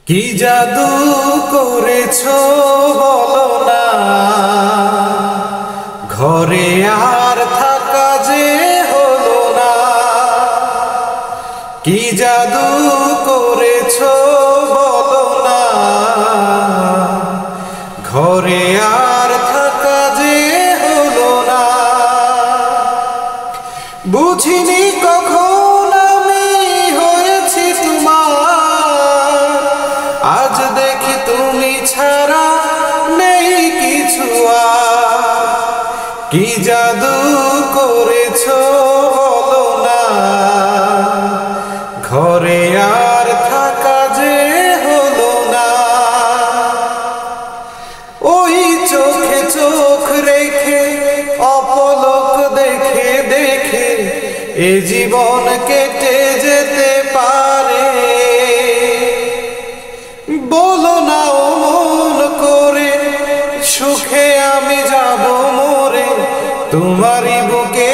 কি জাদু করেছো বলো না, ঘরে আর থাকা যে হলো না। কি জাদু করেছো বলো না, ঘরে আর থাকা যে হলো না। বুঝিনি কখন আমি হয়েছি তোমার, আজ দেখি তুমি ছাড়া নেই কিছু আর। কি জাদু করেছো বলো না, ঘরে আর থাকা যে হলো না। ওই চোখে চোখ রেখে অপলক দেখে দেখে এ জীবন কেটে যেতে পারে। বলো না অমন করে সুখে আমি যাব মরে, তোমারই বুকে